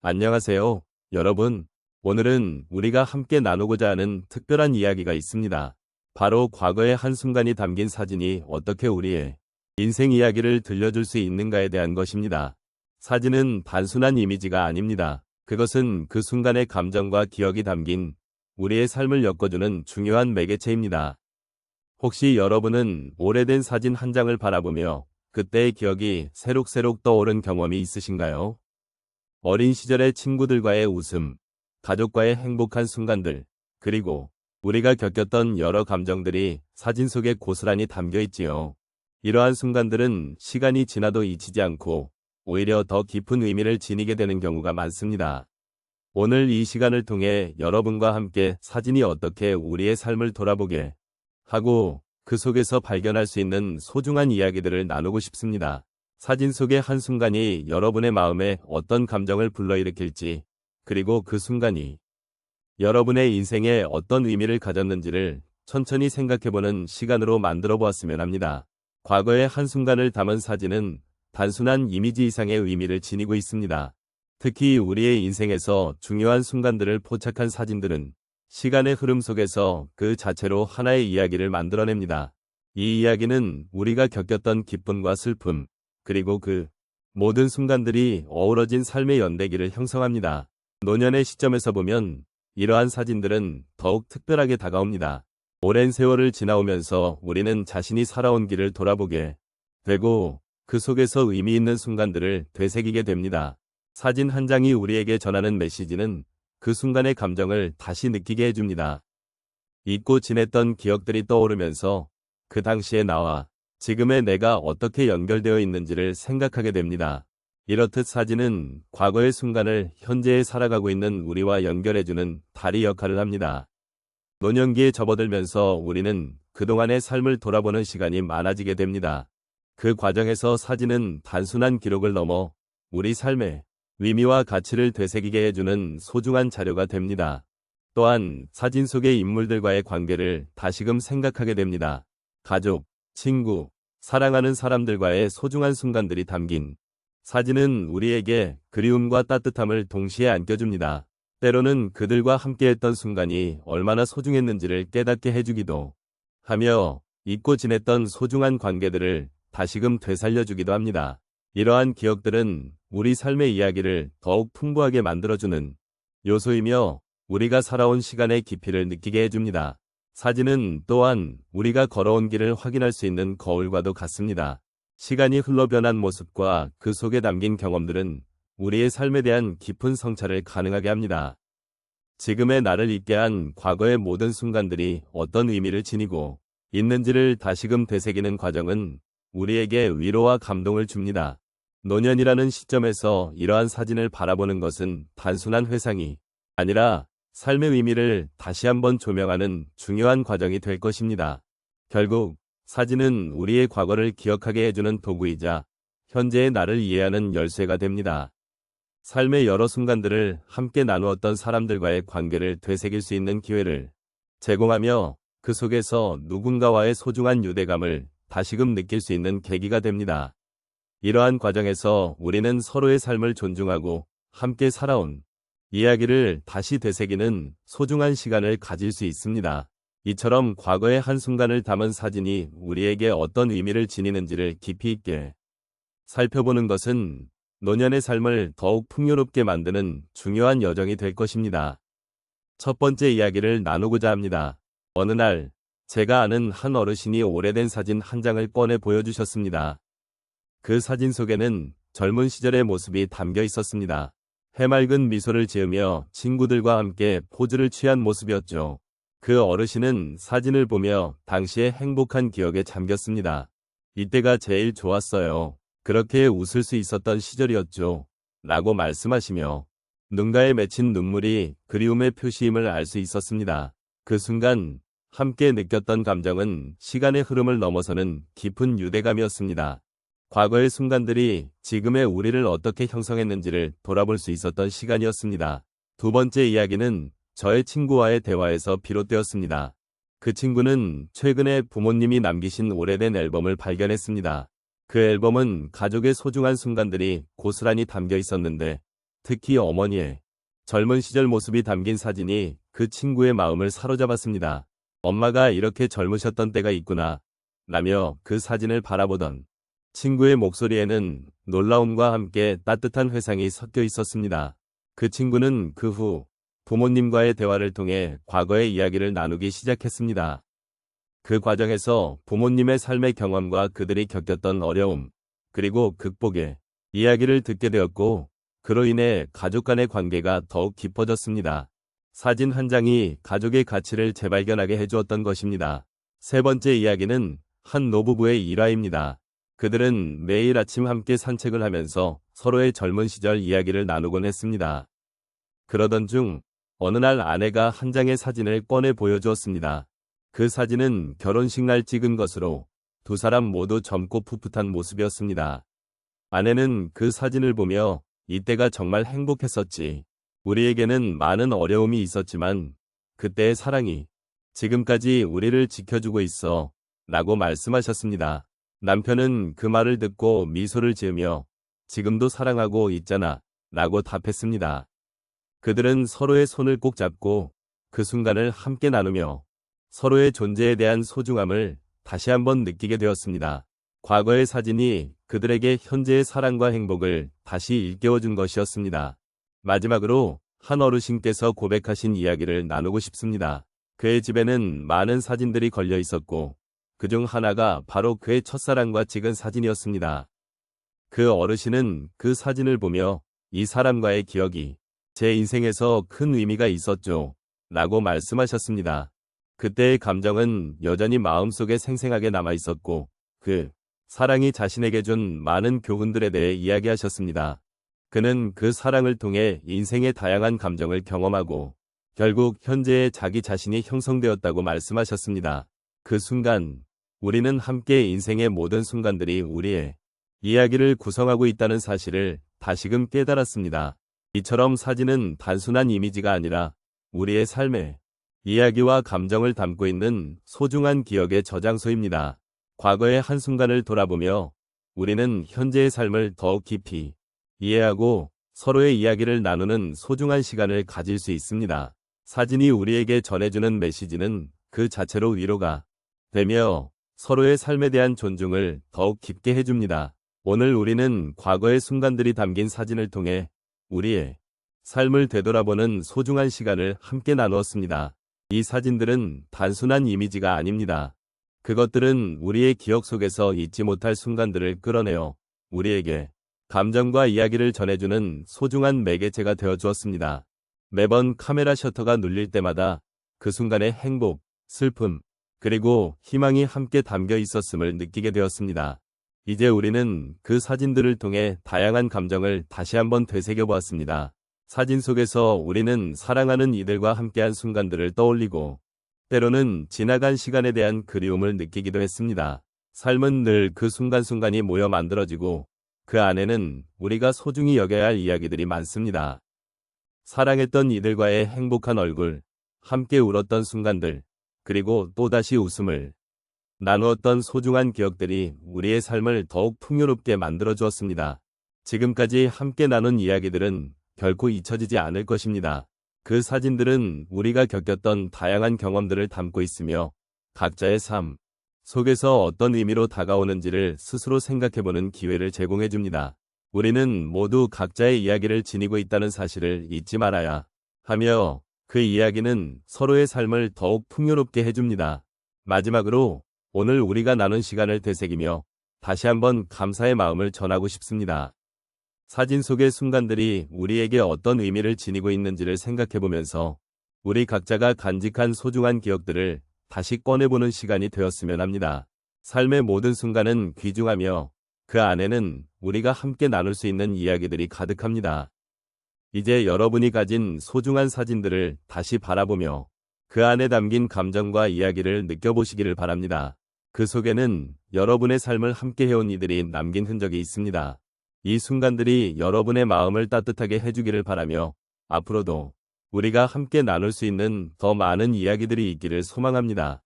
안녕하세요, 여러분. 오늘은 우리가 함께 나누고자 하는 특별한 이야기가 있습니다. 바로 과거의 한순간이 담긴 사진이 어떻게 우리의 인생 이야기를 들려줄 수 있는가에 대한 것입니다. 사진은 단순한 이미지가 아닙니다. 그것은 그 순간의 감정과 기억이 담긴 우리의 삶을 엮어주는 중요한 매개체입니다. 혹시 여러분은 오래된 사진 한 장을 바라보며 그때의 기억이 새록새록 떠오른 경험이 있으신가요? 어린 시절의 친구들과의 웃음, 가족과의 행복한 순간들, 그리고 우리가 겪었던 여러 감정들이 사진 속에 고스란히 담겨 있지요. 이러한 순간들은 시간이 지나도 잊히지 않고 오히려 더 깊은 의미를 지니게 되는 경우가 많습니다. 오늘 이 시간을 통해 여러분과 함께 사진이 어떻게 우리의 삶을 돌아보게 하고 그 속에서 발견할 수 있는 소중한 이야기들을 나누고 싶습니다. 사진 속의 한순간이 여러분의 마음에 어떤 감정을 불러일으킬지, 그리고 그 순간이 여러분의 인생에 어떤 의미를 가졌는지를 천천히 생각해보는 시간으로 만들어 보았으면 합니다. 과거의 한순간을 담은 사진은 단순한 이미지 이상의 의미를 지니고 있습니다. 특히 우리의 인생에서 중요한 순간들을 포착한 사진들은 시간의 흐름 속에서 그 자체로 하나의 이야기를 만들어냅니다. 이 이야기는 우리가 겪었던 기쁨과 슬픔, 그리고 그 모든 순간들이 어우러진 삶의 연대기를 형성합니다. 노년의 시점에서 보면 이러한 사진들은 더욱 특별하게 다가옵니다. 오랜 세월을 지나오면서 우리는 자신이 살아온 길을 돌아보게 되고 그 속에서 의미 있는 순간들을 되새기게 됩니다. 사진 한 장이 우리에게 전하는 메시지는 그 순간의 감정을 다시 느끼게 해줍니다. 잊고 지냈던 기억들이 떠오르면서 그 당시의 나와 지금의 내가 어떻게 연결되어 있는지를 생각하게 됩니다. 이렇듯 사진은 과거의 순간을 현재에 살아가고 있는 우리와 연결해주는 다리 역할을 합니다. 노년기에 접어들면서 우리는 그동안의 삶을 돌아보는 시간이 많아지게 됩니다. 그 과정에서 사진은 단순한 기록을 넘어 우리 삶의 의미와 가치를 되새기게 해주는 소중한 자료가 됩니다. 또한 사진 속의 인물들과의 관계를 다시금 생각하게 됩니다. 가족, 친구, 사랑하는 사람들과의 소중한 순간들이 담긴 사진은 우리에게 그리움과 따뜻함을 동시에 안겨줍니다. 때로는 그들과 함께했던 순간이 얼마나 소중했는지를 깨닫게 해주기도 하며 잊고 지냈던 소중한 관계들을 다시금 되살려주기도 합니다. 이러한 기억들은 우리 삶의 이야기를 더욱 풍부하게 만들어주는 요소이며 우리가 살아온 시간의 깊이를 느끼게 해줍니다. 사진은 또한 우리가 걸어온 길을 확인할 수 있는 거울과도 같습니다. 시간이 흘러 변한 모습과 그 속에 담긴 경험들은 우리의 삶에 대한 깊은 성찰을 가능하게 합니다. 지금의 나를 있게 한 과거의 모든 순간들이 어떤 의미를 지니고 있는지를 다시금 되새기는 과정은 우리에게 위로와 감동을 줍니다. 노년이라는 시점에서 이러한 사진을 바라보는 것은 단순한 회상이 아니라 삶의 의미를 다시 한번 조명하는 중요한 과정이 될 것입니다. 결국 사진은 우리의 과거를 기억하게 해주는 도구이자 현재의 나를 이해하는 열쇠가 됩니다. 삶의 여러 순간들을 함께 나누었던 사람들과의 관계를 되새길 수 있는 기회를 제공하며 그 속에서 누군가와의 소중한 유대감을 다시금 느낄 수 있는 계기가 됩니다. 이러한 과정에서 우리는 서로의 삶을 존중하고 함께 살아온 이야기를 다시 되새기는 소중한 시간을 가질 수 있습니다. 이처럼 과거의 한순간을 담은 사진이 우리에게 어떤 의미를 지니는지를 깊이 있게 살펴보는 것은 노년의 삶을 더욱 풍요롭게 만드는 중요한 여정이 될 것입니다. 첫 번째 이야기를 나누고자 합니다. 어느 날 제가 아는 한 어르신이 오래된 사진 한 장을 꺼내 보여주셨습니다. 그 사진 속에는 젊은 시절의 모습이 담겨 있었습니다. 해맑은 미소를 지으며 친구들과 함께 포즈를 취한 모습이었죠. 그 어르신은 사진을 보며 당시의 행복한 기억에 잠겼습니다. 이때가 제일 좋았어요. 그렇게 웃을 수 있었던 시절이었죠. 라고 말씀하시며 눈가에 맺힌 눈물이 그리움의 표시임을 알 수 있었습니다. 그 순간 함께 느꼈던 감정은 시간의 흐름을 넘어서는 깊은 유대감이었습니다. 과거의 순간들이 지금의 우리를 어떻게 형성했는지를 돌아볼 수 있었던 시간이었습니다. 두 번째 이야기는 저의 친구와의 대화에서 비롯되었습니다. 그 친구는 최근에 부모님이 남기신 오래된 앨범을 발견했습니다. 그 앨범은 가족의 소중한 순간들이 고스란히 담겨 있었는데 특히 어머니의 젊은 시절 모습이 담긴 사진이 그 친구의 마음을 사로잡았습니다. 엄마가 이렇게 젊으셨던 때가 있구나 라며 그 사진을 바라보던 친구의 목소리에는 놀라움과 함께 따뜻한 회상이 섞여 있었습니다. 그 친구는 그 후 부모님과의 대화를 통해 과거의 이야기를 나누기 시작했습니다. 그 과정에서 부모님의 삶의 경험과 그들이 겪었던 어려움, 그리고 극복의 이야기를 듣게 되었고, 그로 인해 가족 간의 관계가 더욱 깊어졌습니다. 사진 한 장이 가족의 가치를 재발견하게 해주었던 것입니다. 세 번째 이야기는 한 노부부의 일화입니다. 그들은 매일 아침 함께 산책을 하면서 서로의 젊은 시절 이야기를 나누곤 했습니다. 그러던 중 어느 날 아내가 한 장의 사진을 꺼내 보여주었습니다. 그 사진은 결혼식 날 찍은 것으로 두 사람 모두 젊고 풋풋한 모습이었습니다. 아내는 그 사진을 보며 이때가 정말 행복했었지. 우리에게는 많은 어려움이 있었지만 그때의 사랑이 지금까지 우리를 지켜주고 있어 라고 말씀하셨습니다. 남편은 그 말을 듣고 미소를 지으며 지금도 사랑하고 있잖아 라고 답했습니다. 그들은 서로의 손을 꼭 잡고 그 순간을 함께 나누며 서로의 존재에 대한 소중함을 다시 한번 느끼게 되었습니다. 과거의 사진이 그들에게 현재의 사랑과 행복을 다시 일깨워준 것이었습니다. 마지막으로 한 어르신께서 고백하신 이야기를 나누고 싶습니다. 그의 집에는 많은 사진들이 걸려 있었고 그중 하나가 바로 그의 첫사랑과 찍은 사진이었습니다. 그 어르신은 그 사진을 보며 이 사람과의 기억이 제 인생에서 큰 의미가 있었죠 라고 말씀하셨습니다. 그때의 감정은 여전히 마음속에 생생하게 남아 있었고 그 사랑이 자신에게 준 많은 교훈들에 대해 이야기하셨습니다. 그는 그 사랑을 통해 인생의 다양한 감정을 경험하고 결국 현재의 자기 자신이 형성되었다고 말씀하셨습니다. 그 순간 우리는 함께 인생의 모든 순간들이 우리의 이야기를 구성하고 있다는 사실을 다시금 깨달았습니다. 이처럼 사진은 단순한 이미지가 아니라 우리의 삶의 이야기와 감정을 담고 있는 소중한 기억의 저장소입니다. 과거의 한순간을 돌아보며 우리는 현재의 삶을 더욱 깊이 이해하고 서로의 이야기를 나누는 소중한 시간을 가질 수 있습니다. 사진이 우리에게 전해주는 메시지는 그 자체로 위로가 되며 서로의 삶에 대한 존중을 더욱 깊게 해줍니다. 오늘 우리는 과거의 순간들이 담긴 사진을 통해 우리의 삶을 되돌아보는 소중한 시간을 함께 나누었습니다. 이 사진들은 단순한 이미지가 아닙니다. 그것들은 우리의 기억 속에서 잊지 못할 순간들을 끌어내어 우리에게 감정과 이야기를 전해주는 소중한 매개체가 되어 주었습니다. 매번 카메라 셔터가 눌릴 때마다 그 순간의 행복, 슬픔, 그리고 희망이 함께 담겨 있었음을 느끼게 되었습니다. 이제 우리는 그 사진들을 통해 다양한 감정을 다시 한번 되새겨 보았습니다. 사진 속에서 우리는 사랑하는 이들과 함께한 순간들을 떠올리고 때로는 지나간 시간에 대한 그리움을 느끼기도 했습니다. 삶은 늘 그 순간순간이 모여 만들어지고 그 안에는 우리가 소중히 여겨야 할 이야기들이 많습니다. 사랑했던 이들과의 행복한 얼굴, 함께 울었던 순간들, 그리고 또다시 웃음을 나누었던 소중한 기억들이 우리의 삶을 더욱 풍요롭게 만들어 주었습니다. 지금까지 함께 나눈 이야기들은 결코 잊혀지지 않을 것입니다. 그 사진들은 우리가 겪었던 다양한 경험들을 담고 있으며 각자의 삶 속에서 어떤 의미로 다가오는지를 스스로 생각해보는 기회를 제공해 줍니다. 우리는 모두 각자의 이야기를 지니고 있다는 사실을 잊지 말아야 하며 그 이야기는 서로의 삶을 더욱 풍요롭게 해줍니다. 마지막으로 오늘 우리가 나눈 시간을 되새기며 다시 한번 감사의 마음을 전하고 싶습니다. 사진 속의 순간들이 우리에게 어떤 의미를 지니고 있는지를 생각해보면서 우리 각자가 간직한 소중한 기억들을 다시 꺼내보는 시간이 되었으면 합니다. 삶의 모든 순간은 귀중하며 그 안에는 우리가 함께 나눌 수 있는 이야기들이 가득합니다. 이제 여러분이 가진 소중한 사진들을 다시 바라보며 그 안에 담긴 감정과 이야기를 느껴보시기를 바랍니다. 그 속에는 여러분의 삶을 함께 해온 이들이 남긴 흔적이 있습니다. 이 순간들이 여러분의 마음을 따뜻하게 해주기를 바라며 앞으로도 우리가 함께 나눌 수 있는 더 많은 이야기들이 있기를 소망합니다.